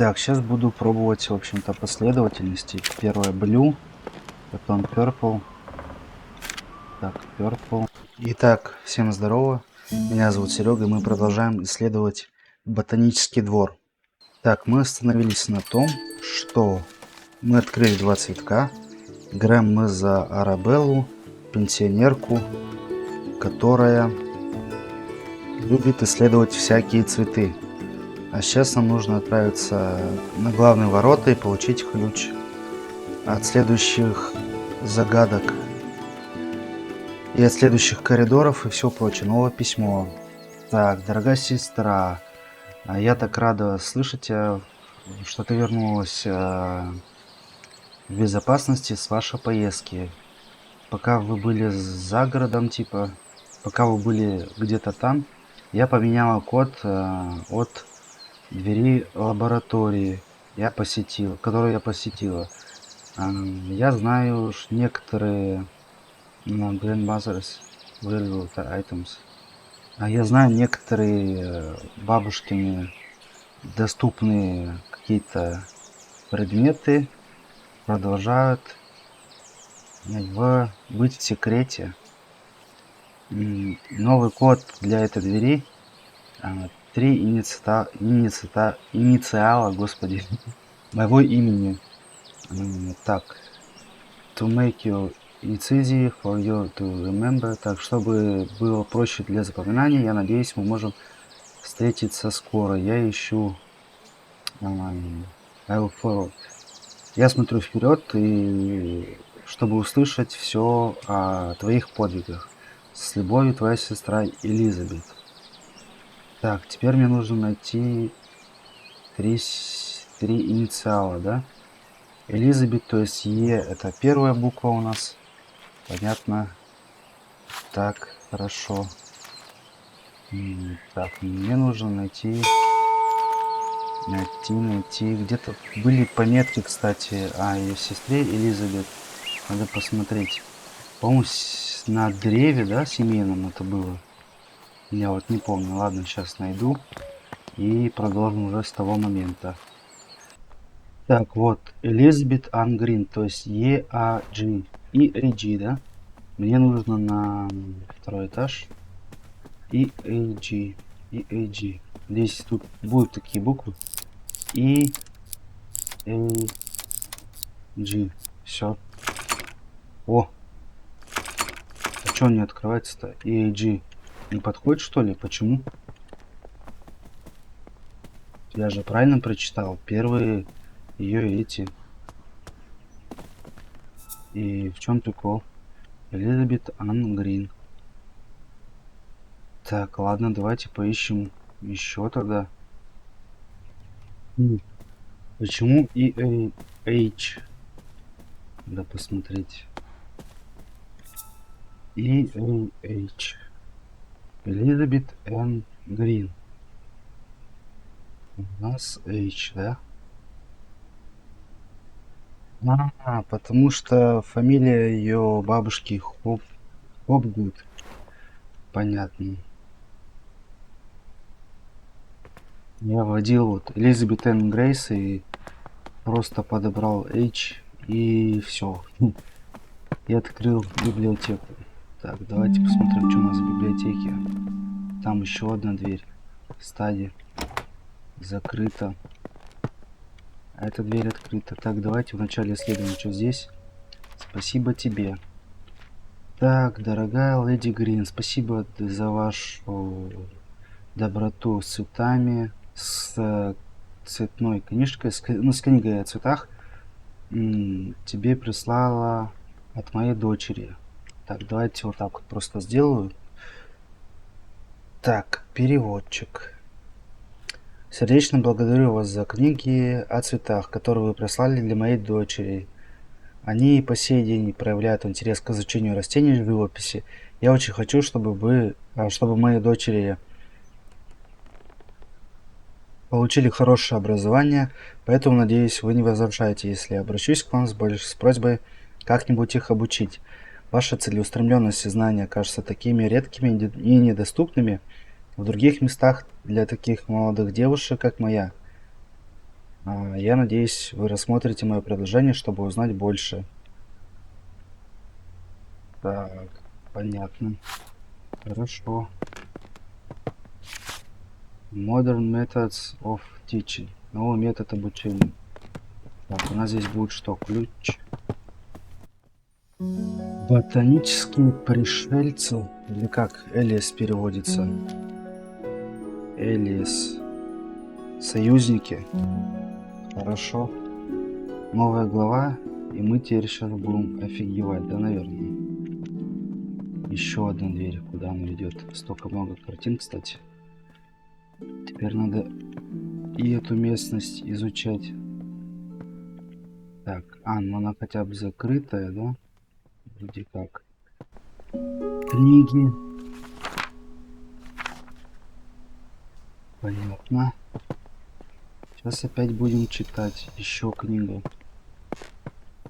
Так, сейчас буду пробовать, в общем-то, последовательности. Первое blue, потом purple. Так, purple. Итак, всем здорово. Меня зовут Серега, и мы продолжаем исследовать ботанический двор. Так, мы остановились на том, что мы открыли два цветка. Играем мы за Арабеллу, пенсионерку, которая любит исследовать всякие цветы. А сейчас нам нужно отправиться на главные ворота и получить ключ от следующих загадок и от следующих коридоров и все прочее. Новое письмо. Так, дорогая сестра, я так рада слышать, что ты вернулась в безопасности с вашей поездки. Пока вы были за городом, типа, пока вы были где-то там, я поменяла код от двери лаборатории, которую я посетила. Я знаю некоторые grandmother's valuable items. Я знаю некоторые бабушкины доступные какие-то предметы продолжают быть в секрете. Новый код для этой двери. Три инициала, господи, моего имени. Так, to make you it's easy for you to remember. Так, чтобы было проще для запоминания, я надеюсь, мы можем встретиться скоро. Я ищу I will follow. Я смотрю вперед, и чтобы услышать все о твоих подвигах. С любовью, твоя сестра Элизабет. Так, теперь мне нужно найти три инициала, да? Элизабет, то есть Е, это первая буква у нас. Понятно. Так, хорошо. Так, мне нужно найти. Где-то были пометки, кстати, о ее сестре Элизабет. Надо посмотреть. По-моему, на древе, да, семейном это было. Я вот не помню. Ладно, сейчас найду. И продолжим уже с того момента. Так, вот, Элизабет Ан Грин, то есть E-A-G. E-A-G, да? Мне нужно на второй этаж. E-A-G. E-A-G. Здесь тут будут такие буквы. E-A-G. Все. О! А что он не открывается-то? E-A-G. Не подходит, что ли? Почему? Я же правильно прочитал. Первые ее эти. И в чем прикол? Элизабет Ан Грин. Так, ладно, давайте поищем еще тогда. Почему EAH? Надо посмотреть. EAH. Элизабет Н. Грин. У нас H, да? Потому что фамилия ее бабушки Хопгуд. Понятно. Я вводил вот Элизабет Н. Грейс и просто подобрал H и все. И открыл библиотеку. Так, давайте посмотрим, что у нас в библиотеке. Там еще одна дверь. Стадия. Закрыта. А эта дверь открыта. Так, давайте вначале исследуем, что здесь. Спасибо тебе. Так, дорогая леди Грин, спасибо за вашу доброту с цветами, с цветной книжкой, с книгой о цветах. Тебе прислала от моей дочери. Так, давайте вот так вот просто сделаю. Так, переводчик. Сердечно благодарю вас за книги о цветах, которые вы прислали для моей дочери. Они и по сей день проявляют интерес к изучению растений в живописи. Я очень хочу, чтобы мои дочери получили хорошее образование, поэтому, надеюсь, вы не возражаете, если я обращусь к вам с просьбой как-нибудь их обучить. Ваша целеустремленность и знания кажутся такими редкими и недоступными в других местах для таких молодых девушек, как моя. Я надеюсь, вы рассмотрите мое предложение, чтобы узнать больше. Так, понятно. Хорошо. Modern methods of teaching. Новый метод обучения. Так, у нас здесь будет что? Ключ. Ботанические пришельцы. Или как Элиас переводится? Элиас. Союзники. Хорошо. Новая глава. И мы теперь сейчас будем офигевать, да, наверное? Еще одна дверь. Куда она ведет? Столько много картин, кстати. Теперь надо и эту местность изучать. Так, ну она хотя бы закрытая, да? Вроде как. Книги. Понятно. Сейчас опять будем читать еще книгу.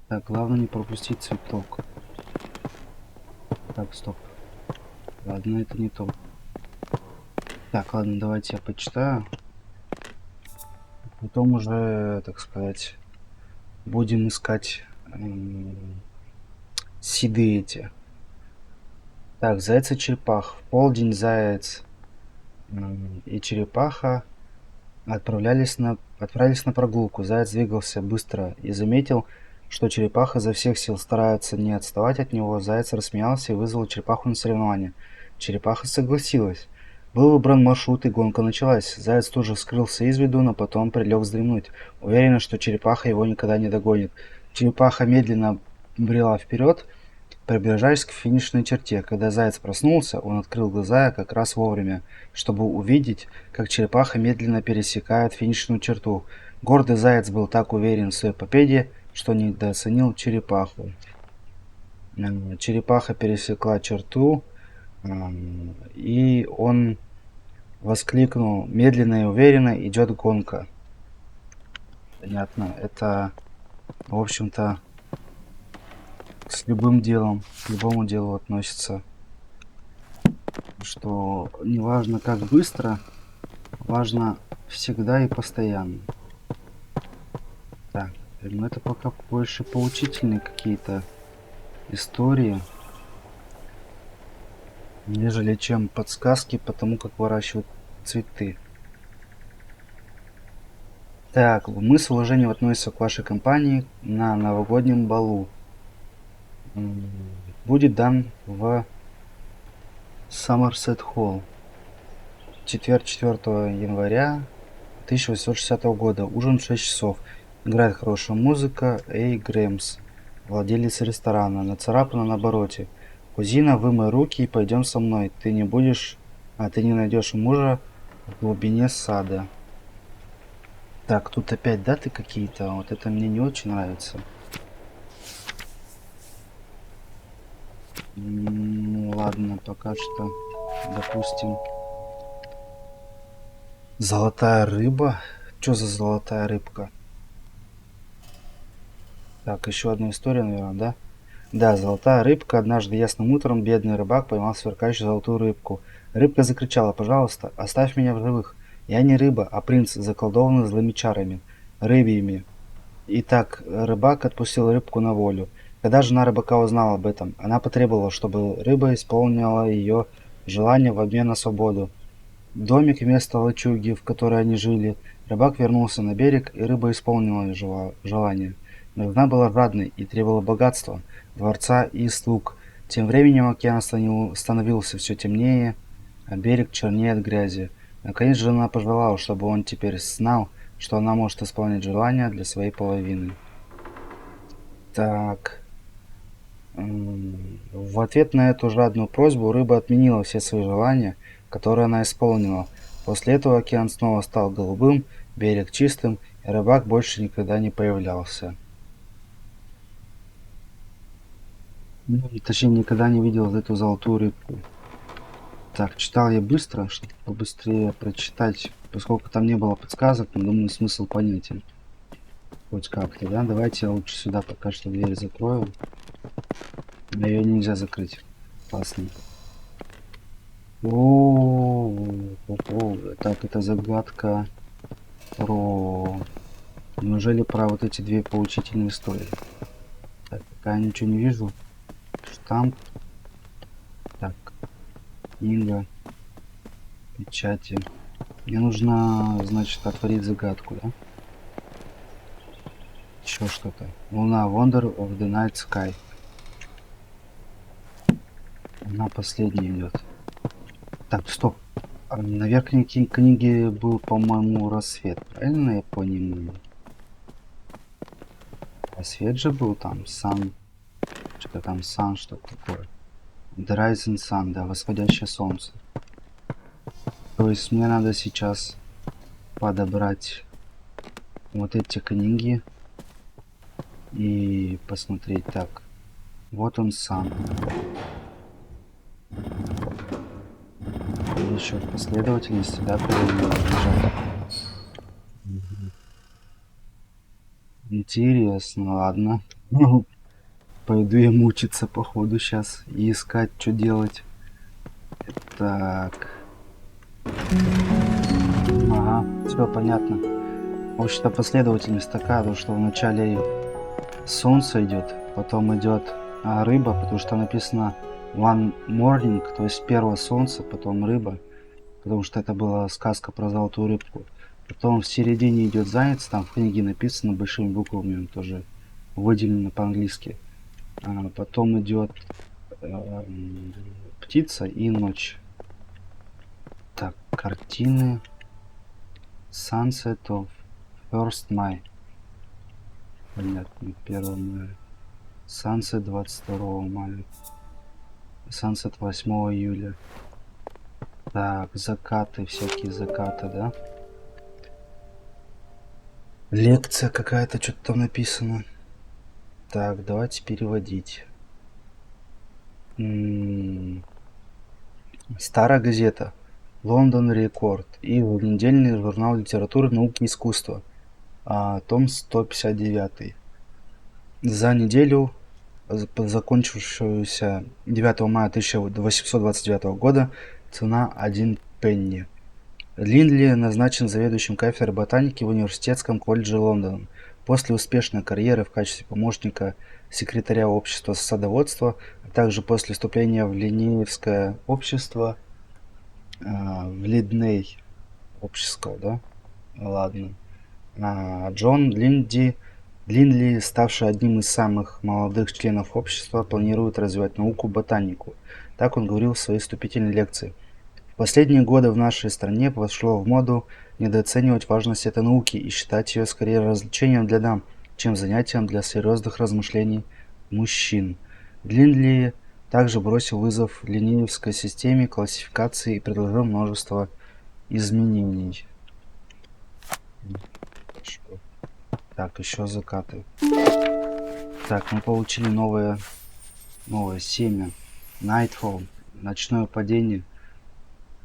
Так, главное не пропустить цветок. Так, стоп. Ладно, это не то. Так, ладно, давайте я почитаю. Потом уже, так сказать, будем искать седы эти. Так, заяц и черепах. В полдень заяц и черепаха отправились на прогулку. Заяц двигался быстро и заметил, что черепаха изо всех сил старается не отставать от него. Заяц рассмеялся и вызвал черепаху на соревнование. Черепаха согласилась. Был выбран маршрут, и гонка началась. Заяц тут же скрылся из виду, но потом прилег вздремнуть, уверенный, что черепаха его никогда не догонит. Черепаха медленно брела вперед, приближаясь к финишной черте. Когда заяц проснулся, он открыл глаза как раз вовремя, чтобы увидеть, как черепаха медленно пересекает финишную черту. Гордый заяц был так уверен в своей победе, что недооценил черепаху. Черепаха пересекла черту, и он воскликнул: медленно и уверенно идет гонка. Понятно, это, в общем-то, с любым делом, к любому делу относится, что не важно как быстро, важно всегда и постоянно. Так, ну это пока больше поучительные какие-то истории, нежели чем подсказки по тому, как выращивать цветы. Так, смысл вложения относится к вашей компании на новогоднем балу. Будет дан в Somerset Hall. Четверг, 4 января 1860 года. Ужин в 6 часов. Играет хорошая музыка. Эй Грэмс, владелец ресторана. Нацарапано на обороте: кузина, вымой руки и пойдем со мной. Ты не найдешь мужа в глубине сада. Так, тут опять даты какие-то. Вот это мне не очень нравится. Ну ладно, пока что, допустим, золотая рыба. Что за золотая рыбка? Так, еще одна история, наверное, да? Да, золотая рыбка. Однажды ясным утром бедный рыбак поймал сверкающую золотую рыбку. Рыбка закричала: пожалуйста, оставь меня в живых. Я не рыба, а принц, заколдованный злыми чарами, рыбьими. Итак, рыбак отпустил рыбку на волю. Когда жена рыбака узнала об этом, она потребовала, чтобы рыба исполнила ее желание в обмен на свободу. Домик вместо лачуги, в которой они жили. Рыбак вернулся на берег, и рыба исполнила ее желание. Но жена была жадной и требовала богатства, дворца и слуг. Тем временем океан становился все темнее, а берег чернее от грязи. Наконец жена пожелала, чтобы он теперь знал, что она может исполнять желания для своей половины. Так. В ответ на эту жадную просьбу рыба отменила все свои желания, которые она исполнила. После этого океан снова стал голубым, берег чистым, и рыбак больше никогда не появлялся. Ну, точнее, никогда не видел эту золотую рыбку. Так, читал я быстро, чтобы побыстрее прочитать, поскольку там не было подсказок, но думаю, смысл понятен. Хоть как-то, да? Давайте я лучше сюда пока что дверь закрою. Ее нельзя закрыть. Классно. Так, это загадка про Неужели про вот эти две поучительные истории? Так, пока я ничего не вижу. Штамп. Так, книга, печати. Мне нужно, значит, отворить загадку, да? Еще что-то. Луна, Wonder of the Night Sky. Она последняя идет. Так, стоп. На верхней книге был, по-моему, рассвет. Правильно я понимаю? Рассвет же был там, сан. Что-то там сан, что-то такое. The Rising Sun, да, восходящее солнце. То есть мне надо сейчас подобрать вот эти книги и посмотреть. Так, вот он сам. Еще в последовательности, да, перебежать. Интересно, ладно. Ну, пойду я мучиться походу сейчас и искать, что делать. Так. Ага, все понятно. В общем-то последовательность такая, то что вначале солнце идет, потом идет рыба, потому что написано One Morning, то есть первое солнце, потом рыба, потому что это была сказка про золотую рыбку. Потом в середине идет заяц, там в книге написано большими буквами, он тоже выделено по-английски. Потом идет птица и ночь. Так, картины. Sunset of First May. Понятно, 1 мая. Sunset 22 мая. Sunset 8 июля. Так, закаты, всякие закаты, да? Лекция какая-то, что-то там написано. Так, давайте переводить. Старая газета. Лондон Рекорд. И недельный журнал литературы, науки и искусства. Том 159. За неделю, закончившуюся 9 мая 1829 года, цена 1 пенни. Линдли назначен заведующим кафедрой ботаники в университетском колледже Лондона. После успешной карьеры в качестве помощника секретаря общества садоводства, а также после вступления в Линнеевское общество, в Лидней общество, да? Ладно. Джон Линдли, ставший одним из самых молодых членов общества, планирует развивать науку ботанику. Так он говорил в своей вступительной лекции. В последние годы в нашей стране вошло в моду недооценивать важность этой науки и считать ее скорее развлечением для дам, чем занятием для серьезных размышлений мужчин. Линдли также бросил вызов Линнеевской системе классификации и предложил множество изменений. Хорошо. Так, еще закаты. Так, мы получили новое семя. Nightfall. Ночное падение.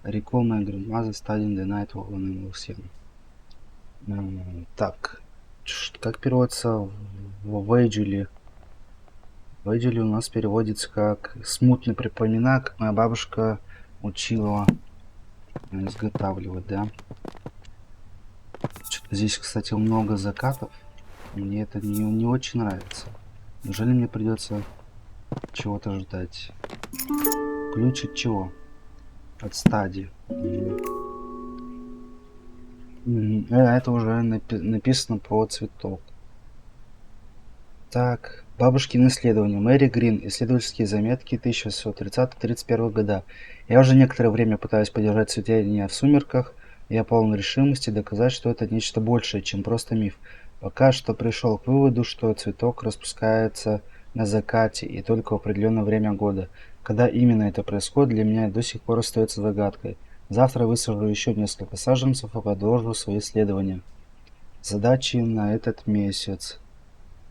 Recall my grandmother studying the Nightfall on Animal 7. Так, как переводится в Вейджеле? Вейджеле у нас переводится как смутно припоминаю, как моя бабушка учила изготавливать, да? Что-то здесь, кстати, много закатов. Мне это не очень нравится. Неужели мне придется чего-то ждать? Ключ от чего? От стадии. Это уже написано про цветок. Так, бабушкины исследования. Мэри Грин. Исследовательские заметки 1930-31 года. Я уже некоторое время пытаюсь поддержать цветение в сумерках. Я полон решимости доказать, что это нечто большее, чем просто миф. Пока что пришел к выводу, что цветок распускается на закате и только в определенное время года. Когда именно это происходит, для меня до сих пор остается загадкой. Завтра высажу еще несколько саженцев и продолжу свои исследования. Задачи на этот месяц.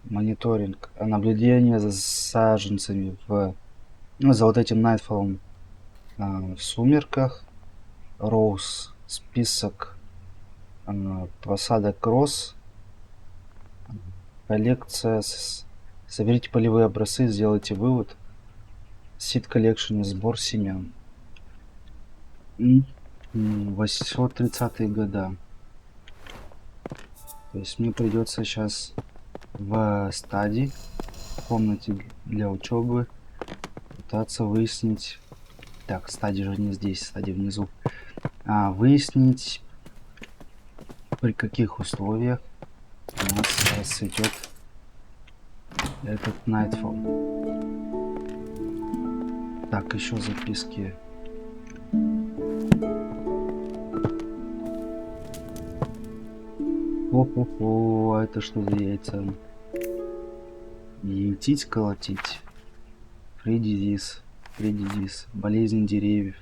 Мониторинг. Наблюдение за саженцами за вот этим Nightfall в сумерках. Роуз. Список посадок роз. Коллекция. Соберите полевые образцы, сделайте вывод. Seed Collection. Сбор семян. 830-е года. То есть мне придется сейчас в стадии, в комнате для учебы, пытаться выяснить... Так, стадия же не здесь, стадия внизу. Выяснить, при каких условиях у нас расцветет этот Nightfall. Так, еще записки. О-хо-хо, это что за яйца? Ютить, колотить. Фреддизис. Болезнь деревьев.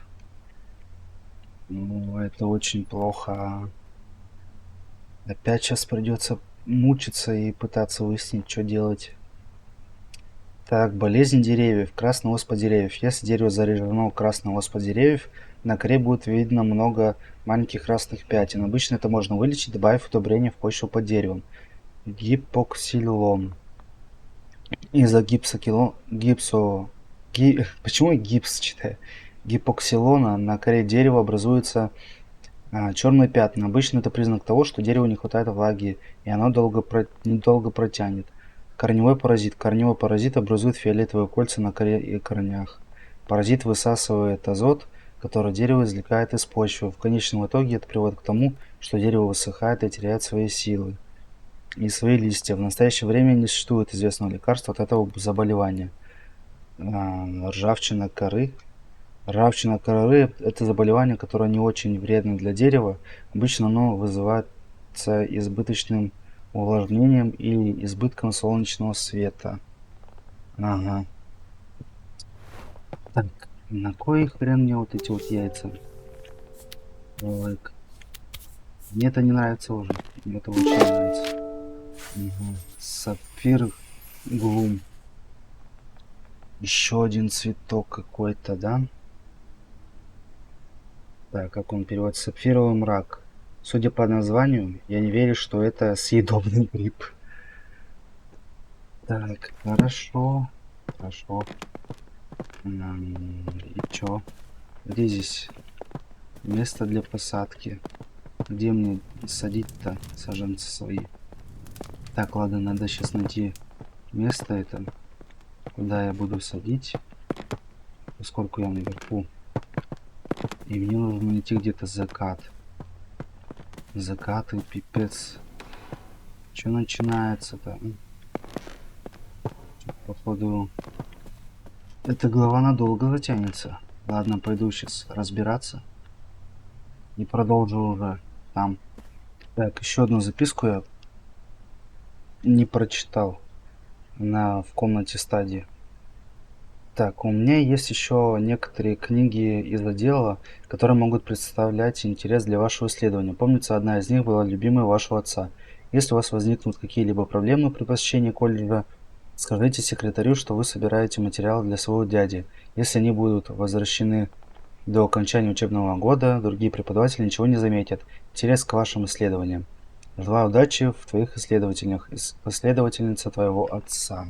Ну, это очень плохо. Опять сейчас придется мучиться и пытаться выяснить, что делать. Так, болезнь деревьев, красный оспа деревьев. Если дерево заражено красной оспой деревьев, на коре будет видно много маленьких красных пятен. Обычно это можно вылечить, добавив удобрение в почву под деревом. Гипоксилон. Из-за почему я гипс читаю? Гипоксилона на коре дерева образуются черные пятна. Обычно это признак того, что дереву не хватает влаги, и оно недолго протянет. Корневой паразит. Корневой паразит образует фиолетовые кольца на коре и корнях. Паразит высасывает азот, который дерево извлекает из почвы. В конечном итоге это приводит к тому, что дерево высыхает и теряет свои силы и свои листья. В настоящее время не существует известного лекарства от этого заболевания. Ржавчина коры. Ржавчина коры – это заболевание, которое не очень вредно для дерева. Обычно оно вызывается избыточным увлажнением или избытком солнечного света. Ага. Так, на кой хрен мне вот эти вот яйца? Лайк. Мне это не нравится уже. Мне это очень нравится. Угу. Сапфир глум. Еще один цветок какой-то, да? Так, как он переводится? Сапфировый мрак. Судя по названию, я не верю, что это съедобный гриб. Так, хорошо. И чё? Где здесь место для посадки? Где мне садить-то саженцы свои? Так, ладно, надо сейчас найти место это, куда я буду садить, поскольку я наверху. И мне нужно найти где-то закат. Закаты, пипец. Что начинается-то? Походу, эта глава надолго затянется. Ладно, пойду сейчас разбираться. И продолжу уже там. Так, еще одну записку я не прочитал в комнате стадии. Так, у меня есть еще некоторые книги из отдела, которые могут представлять интерес для вашего исследования. Помнится, одна из них была любимой вашего отца. Если у вас возникнут какие-либо проблемы при посещении колледжа, скажите секретарю, что вы собираете материалы для своего дяди. Если они будут возвращены до окончания учебного года, другие преподаватели ничего не заметят. Интерес к вашим исследованиям. Желаю удачи в твоих исследованиях. Последовательница твоего отца.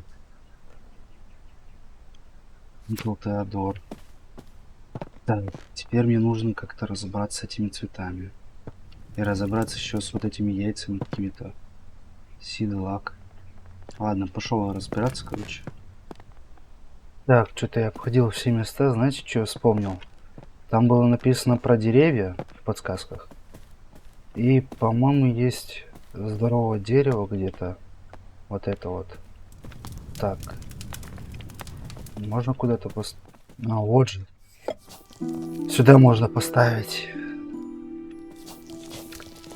Микл Теодор. Так, теперь мне нужно как-то разобраться с этими цветами. И разобраться еще с вот этими яйцами какими-то. Сидлак. Ладно, пошел разбираться, короче. Так, что-то я обходил все места, знаете, что я вспомнил? Там было написано про деревья в подсказках. И, по-моему, есть здоровое дерево где-то. Вот это вот. Так. Можно куда-то поставить? Вот же. Сюда можно поставить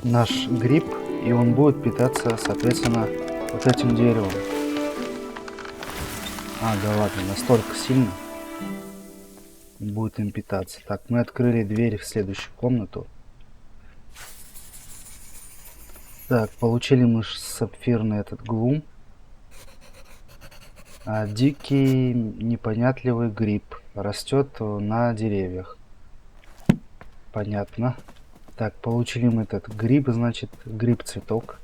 наш гриб, и он будет питаться, соответственно, вот этим деревом. Да ладно, настолько сильно будет им питаться. Так, мы открыли дверь в следующую комнату. Так, получили мы сапфирный этот глум. Дикий непонятливый гриб растет на деревьях. Понятно. Так, получили мы этот гриб, значит, гриб-цветок.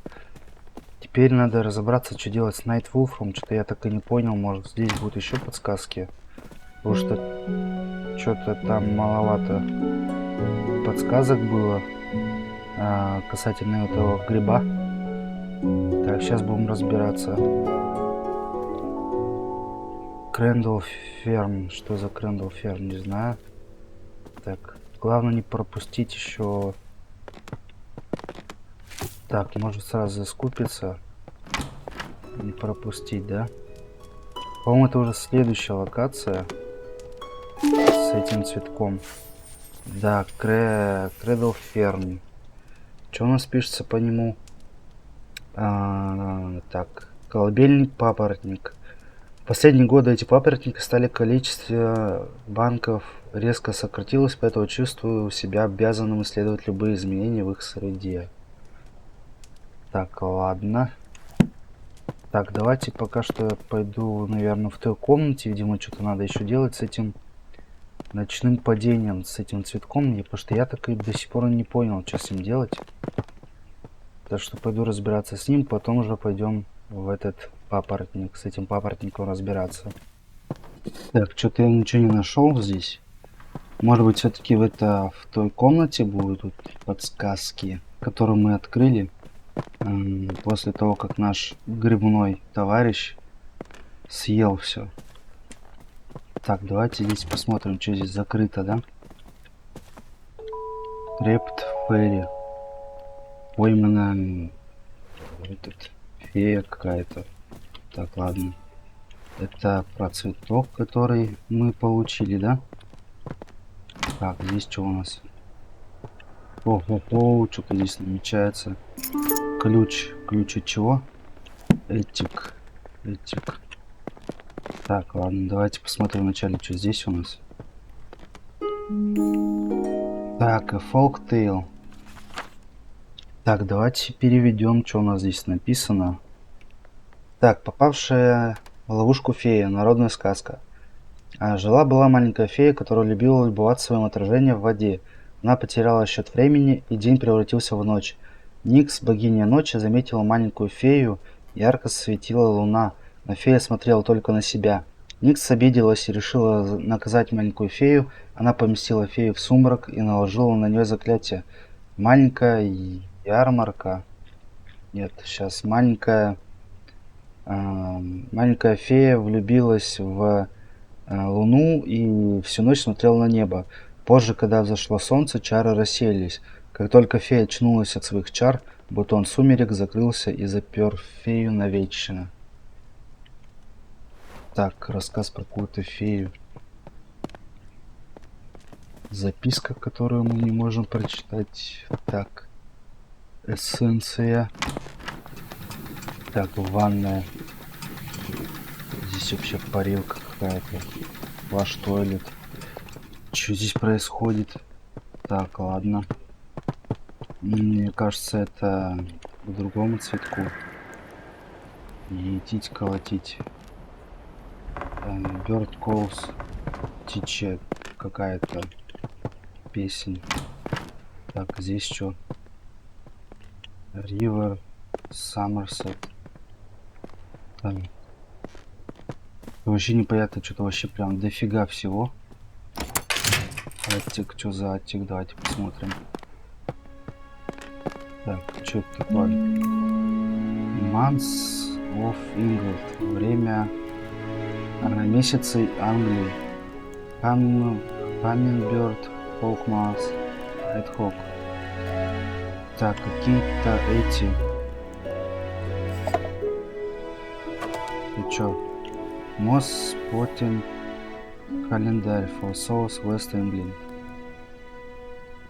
Теперь надо разобраться, что делать с Найтвулфом. Что-то я так и не понял. Может, здесь будут еще подсказки. Потому что что-то там маловато подсказок было касательно этого гриба. Так, сейчас будем разбираться. Крэндалл Ферм. Что за Крэндалл Ферм? Не знаю. Так, главное не пропустить еще. Так, может сразу скупиться. Не пропустить, да? По-моему, это уже следующая локация с этим цветком. Да, Крэндалл Ферм. Что у нас пишется по нему? Так, колыбельный папоротник. В последние годы эти папоротники стали, количество банков резко сократилось, поэтому чувствую себя обязанным исследовать любые изменения в их среде. Так, ладно. Так, давайте пока что я пойду, наверное, в той комнате. Видимо, что-то надо еще делать с этим ночным падением, с этим цветком. Потому что я так и до сих пор не понял, что с ним делать. Так что пойду разбираться с ним, потом уже пойдем в этот папоротник, с этим папоротником разбираться. Так, что-то я ничего не нашел здесь. Может быть, все-таки в той комнате будут подсказки, которую мы открыли после того, как наш грибной товарищ съел все. Так, давайте здесь посмотрим, что здесь закрыто, да? Крепт Ферри. Пойманная фея какая-то. Так, ладно. Это про цветок, который мы получили, да? Так, здесь что у нас? О, что-то здесь намечается. Ключ. Ключ от чего? Этик. Так, ладно, давайте посмотрим вначале, что здесь у нас. Так, и Folktale. Так, давайте переведем, что у нас здесь написано. Так, попавшая в ловушку фея. Народная сказка. Жила-была маленькая фея, которая любила любоваться своим отражением в воде. Она потеряла счет времени, и день превратился в ночь. Никс, богиня ночи, заметила маленькую фею, ярко светила луна, но фея смотрела только на себя. Никс обиделась и решила наказать маленькую фею. Она поместила фею в сумрак и наложила на нее заклятие. Маленькая ярмарка. Нет, сейчас маленькая фея влюбилась в луну и всю ночь смотрела на небо. Позже, когда взошло солнце, чары рассеялись. Как только фея очнулась от своих чар, бутон сумерек закрылся и запер фею навечно. Так, рассказ про какую-то фею. Записка, которую мы не можем прочитать. Так, эссенция. Так, ванная. Здесь вообще парилка какая-то. Ваш туалет. Что здесь происходит? Так, ладно. Мне кажется, это к другому цветку. Етить, колотить. Bird Calls. Течет какая-то песня. Так, здесь что? River Somerset. Там. Вообще непонятно, что-то вообще прям дофига всего. Аттик, что за аттик? Давайте посмотрим. Так, что это такое? Months of England. Время месяцы Англии. Hummingbird, Hawkmouse, Red Hawk. Так, какие-то эти. И чё? Moss Spotting Calendar for South West England.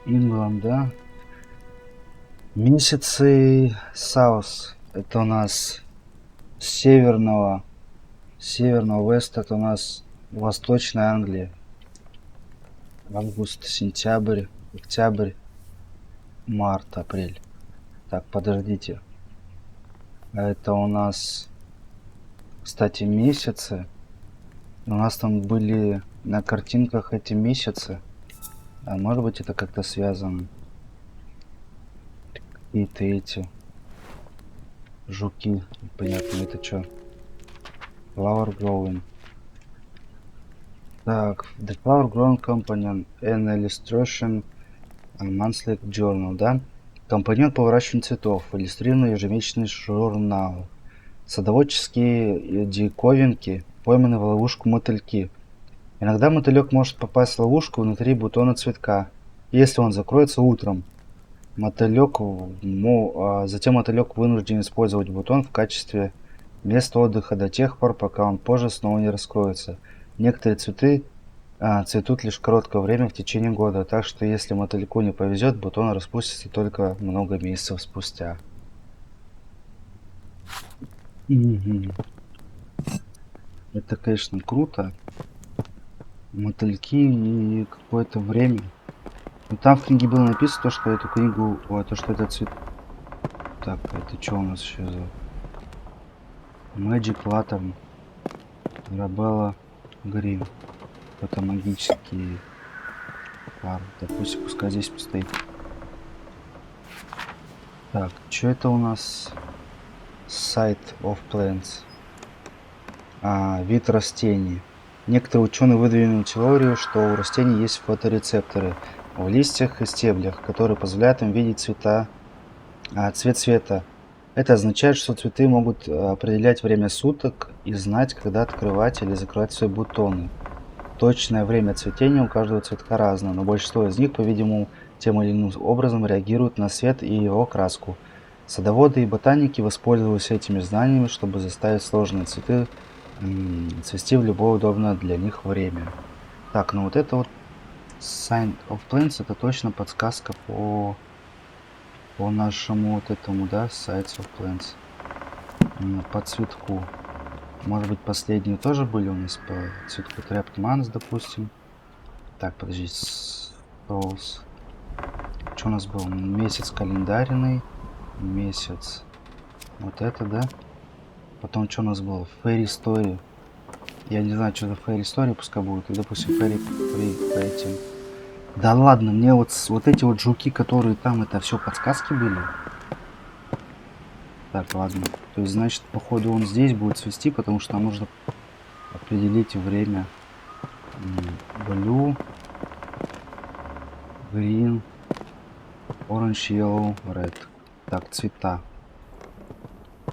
England, да? Месяцы South. Это у нас северного West. Это у нас Восточная Англия. Август, сентябрь, октябрь, март, апрель. Так, подождите. Это у нас, кстати, месяцы. У нас там были на картинках эти месяцы. А может быть, это как-то связано. Какие-то эти жуки. Понятно, это что? Flower growing. Так, the flower growing companion an illustration and monthly journal, да? Компаньон по выращиванию цветов. Иллюстрированный ежемесячный журнал. Садоводческие диковинки. Пойманы в ловушку мотыльки. Иногда мотылек может попасть в ловушку внутри бутона цветка, если он закроется утром. Затем мотылек вынужден использовать бутон в качестве места отдыха до тех пор, пока он позже снова не раскроется. Некоторые цветы цветут лишь короткое время в течение года, так что если мотыльку не повезет, бутон распустится только много месяцев спустя. Это, конечно, круто. Мотыльки и какое-то время. Но там в книге было написано, что эту книгу... что это цвет... Так, это что у нас еще за... Magic Lantern. Arabella Green. Это магический фар. Допустим, пускай здесь постоит. Так, что это у нас? Site of Plants. Вид растений. Некоторые ученые выдвинули теорию, что у растений есть фоторецепторы в листьях и стеблях, которые позволяют им видеть цвет цвета. Это означает, что цветы могут определять время суток и знать, когда открывать или закрывать свои бутоны. Точное время цветения у каждого цветка разное, но большинство из них, по-видимому, тем или иным образом реагируют на свет и его краску. Садоводы и ботаники воспользовались этими знаниями, чтобы заставить сложные цветы цвести в любое удобное для них время. Так, ну вот это вот Sign of Plants, это точно подсказка по нашему вот этому, да, Sites of Plants. По цветку. Может быть, последние тоже были у нас по цветку Trapped Months, допустим. Так, подожди. Scrolls. Что у нас был? Месяц календарный. Месяц. Вот это, да? Потом что у нас было? Fairy Story. Я не знаю, что за Fairy Story пускай будет. И, допустим, Fairy Painting. Да ладно, мне вот эти вот жуки, которые там, это все подсказки были. Так, ладно. То есть, значит, походу он здесь будет свести, потому что нам нужно определить время. Blue, Green, Orange, Yellow, Red. Так, цвета.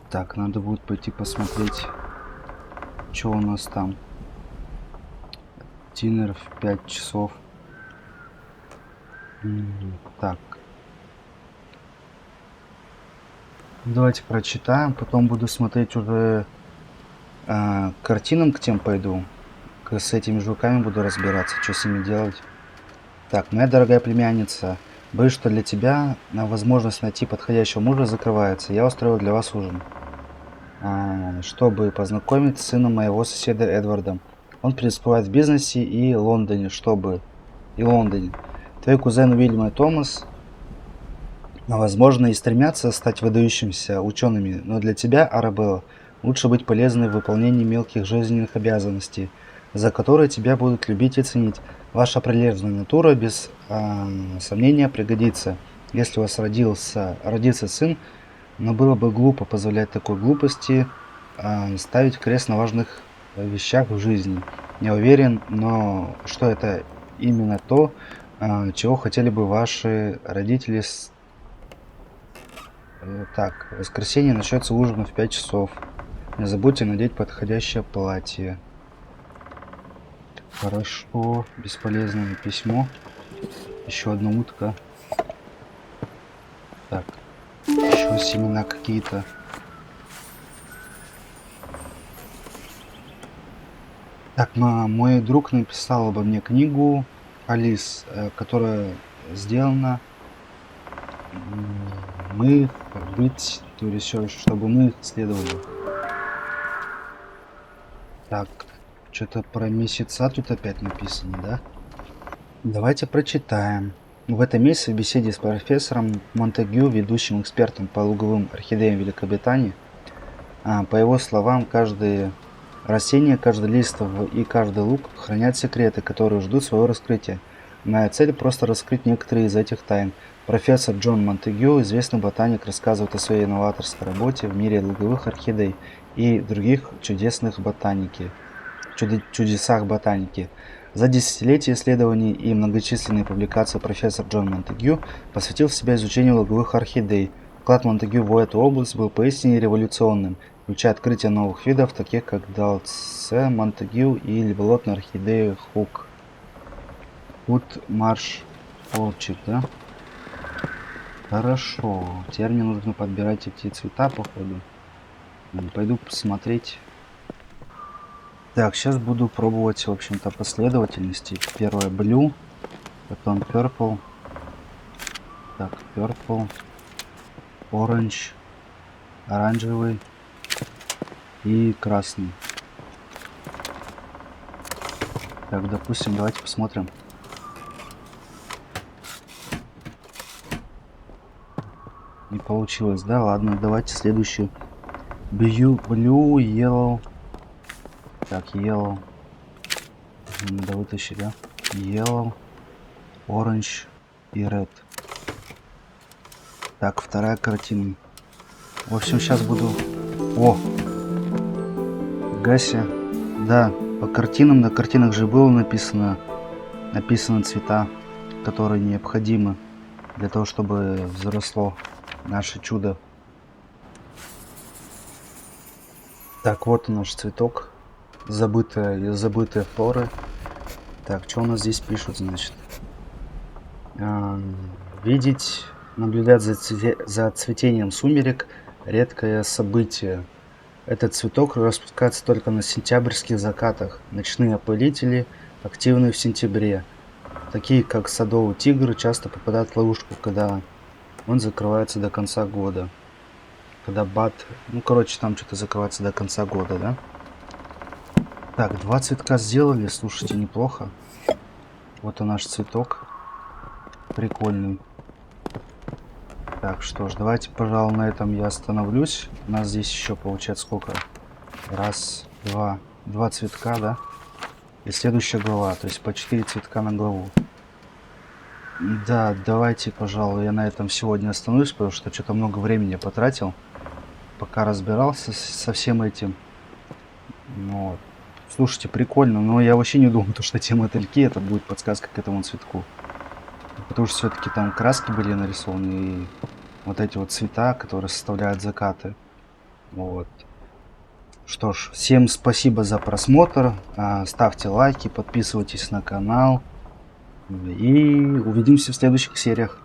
Так, надо будет пойти посмотреть, что у нас там. Динер в 5 часов. Так. Давайте прочитаем, потом буду смотреть уже картинам к тем пойду. С этими жуками буду разбираться, что с ними делать. Так, моя дорогая племянница, боюсь, что для тебя возможность найти подходящего мужа закрывается. Я устроил для вас ужин, чтобы познакомить с сыном моего соседа Эдварда. Он преуспевает в бизнесе и Лондоне, Твой кузен Уильям и Томас, возможно, и стремятся стать выдающимися учеными, но для тебя, Арабелла, лучше быть полезной в выполнении мелких жизненных обязанностей, за которые тебя будут любить и ценить. Ваша прилежная натура, без сомнения, пригодится, если у вас родится сын, но было бы глупо позволять такой глупости ставить крест на важных вещах в жизни. Я уверен, но что это именно то, чего хотели бы ваши родители. Так, в воскресенье начнется ужин в 5 часов. Не забудьте надеть подходящее платье. Хорошо, бесполезное письмо. Еще одна утка. Так, еще семена какие-то. Так, мой друг написал обо мне книгу Алис, которая сделана мы быть, то есть чтобы мы следовали. Так, что-то про месяца тут опять написано, да? Давайте прочитаем. В этом месяце в беседе с профессором Монтегю, ведущим экспертом по луговым орхидеям Великобритании, по его словам, каждое растение, каждый лист и каждый лук хранят секреты, которые ждут своего раскрытия. Моя цель просто раскрыть некоторые из этих тайн. Профессор Джон Монтегю, известный ботаник, рассказывает о своей новаторской работе в мире луговых орхидей и других чудесах ботаники. За десятилетия исследований и многочисленные публикации профессор Джон Монтегю посвятил себя изучению луговых орхидей. Вклад Монтегю в эту область был поистине революционным, включая открытие новых видов, таких как Далце, Монтегю и болотная орхидея Хук. Тут марш Олчик, да? Хорошо. Теперь мне нужно подбирать эти цвета, походу. Пойду посмотреть. Так, сейчас буду пробовать, в общем-то, последовательности. Первое Blue, потом Purple. Так, Purple, Orange, оранжевый и красный. Так, допустим, давайте посмотрим. Не получилось, да? Ладно, давайте следующую. Blue, Yellow. Так, Yellow. Надо вытащить, да? Yellow, Orange и Red. Так, вторая картина. В общем, сейчас буду... О! Гася. Да, по картинам, на картинах же было написаны цвета, которые необходимы для того, чтобы взросло наше чудо. Так, вот наш цветок. Забытые флоры. Так, что у нас здесь пишут, значит? Видеть, наблюдать за цветением сумерек – редкое событие. Этот цветок распускается только на сентябрьских закатах. Ночные опылители активны в сентябре. Такие как садовый тигр часто попадают в ловушку, когда он закрывается до конца года. Когда ну короче, там что-то закрывается до конца года, да? Так, 2 цветка сделали, слушайте, неплохо. Вот и наш цветок. Прикольный. Так, что ж, давайте, пожалуй, на этом я остановлюсь. У нас здесь еще получается сколько? Раз, два цветка, да? И следующая глава, то есть по 4 цветка на главу. Да, давайте, пожалуй, я на этом сегодня остановлюсь, потому что что-то много времени потратил, пока разбирался со всем этим. Вот. Слушайте, прикольно, но я вообще не думал, что те мотыльки это будет подсказка к этому цветку. Потому что все-таки там краски были нарисованы и вот эти вот цвета, которые составляют закаты. Вот. Что ж, всем спасибо за просмотр. Ставьте лайки, подписывайтесь на канал. И увидимся в следующих сериях.